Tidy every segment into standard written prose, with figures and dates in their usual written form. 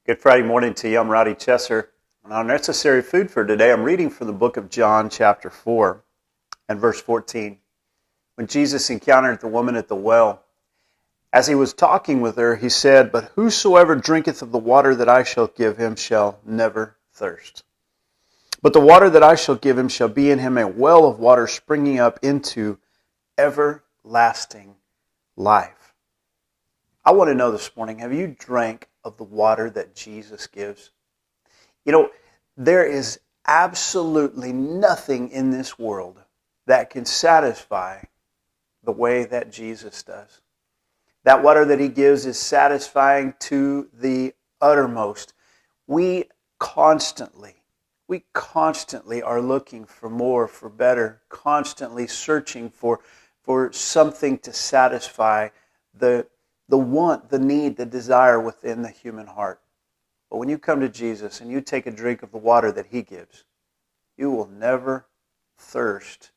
Good Friday morning to you. I'm Rowdy Chesser. And our necessary food for today, I'm reading from the book of John, chapter 4, and verse 14. When Jesus encountered the woman at the well, as he was talking with her, he said, "But whosoever drinketh of the water that I shall give him shall never thirst. But the water that I shall give him shall be in him a well of water springing up into everlasting life." I want to know this morning, have you drank of the water that Jesus gives? You know, there is absolutely nothing in this world that can satisfy the way that Jesus does. That water that he gives is satisfying to the uttermost. We constantly are looking for more, for better, constantly searching for something to satisfy the want, the need, the desire within the human heart. But when you come to Jesus and you take a drink of the water that he gives, you will never thirst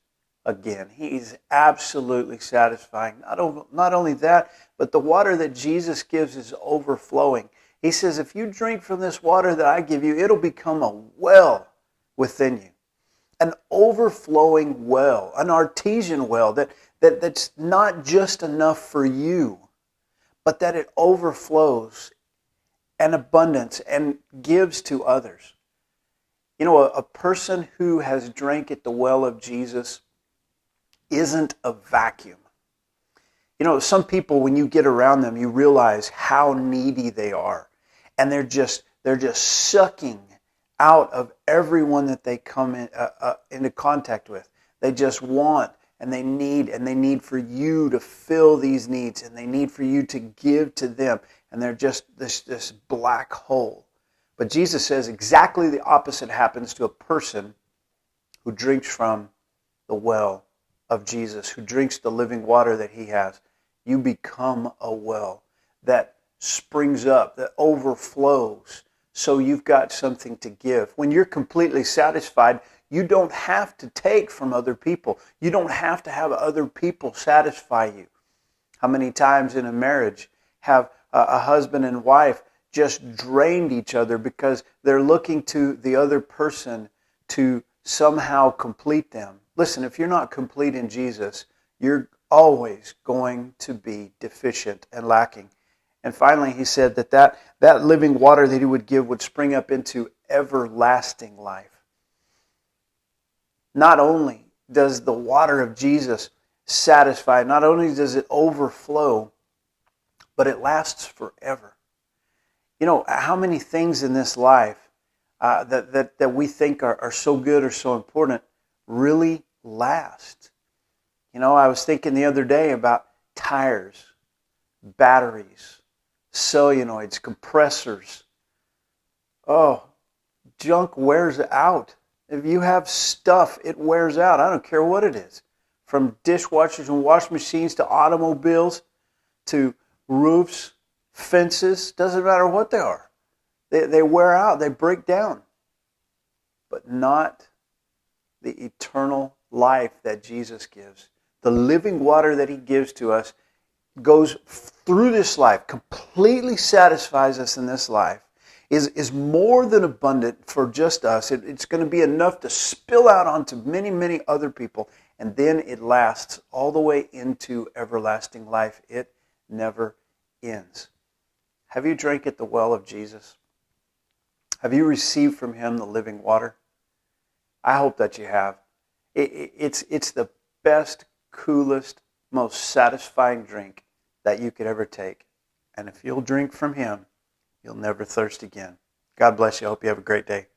again. He's absolutely satisfying. Not only that, but the water that Jesus gives is overflowing. He says, if you drink from this water that I give you, it'll become a well within you. An overflowing well, an artesian well that's not just enough for you, but that it overflows in abundance and gives to others. You know, a person who has drank at the well of Jesus isn't a vacuum. You know, some people, when you get around them, you realize how needy they are. And they're just sucking out of everyone that they come into contact with. They just want and they need for you to fill these needs, and they need for you to give to them. And they're just this black hole. But Jesus says exactly the opposite happens to a person who drinks from the well of Jesus, who drinks the living water that he has. You become a well that springs up, that overflows, so you've got something to give. When you're completely satisfied, you don't have to take from other people. You don't have to have other people satisfy you. How many times in a marriage have a husband and wife just drained each other because they're looking to the other person to somehow complete them? Listen, if you're not complete in Jesus, you're always going to be deficient and lacking. And finally, he said that living water that he would give would spring up into everlasting life. Not only does the water of Jesus satisfy, not only does it overflow, but it lasts forever. You know, how many things in this life that we think are so good or so important really last? You know, I was thinking the other day about tires, batteries, solenoids, compressors. Oh, junk wears out. If you have stuff, it wears out. I don't care what it is. From dishwashers and wash machines to automobiles to roofs, fences, doesn't matter what they are. They wear out, they break down. But not the eternal life that Jesus gives. The living water that he gives to us goes through this life, completely satisfies us in this life, is more than abundant for just us. It's going to be enough to spill out onto many, many other people, and then it lasts all the way into everlasting life. It never ends. Have you drank at the well of Jesus? Have you received from him the living water? I hope that you have. It's the best, coolest, most satisfying drink that you could ever take. And if you'll drink from him, you'll never thirst again. God bless you. I hope you have a great day.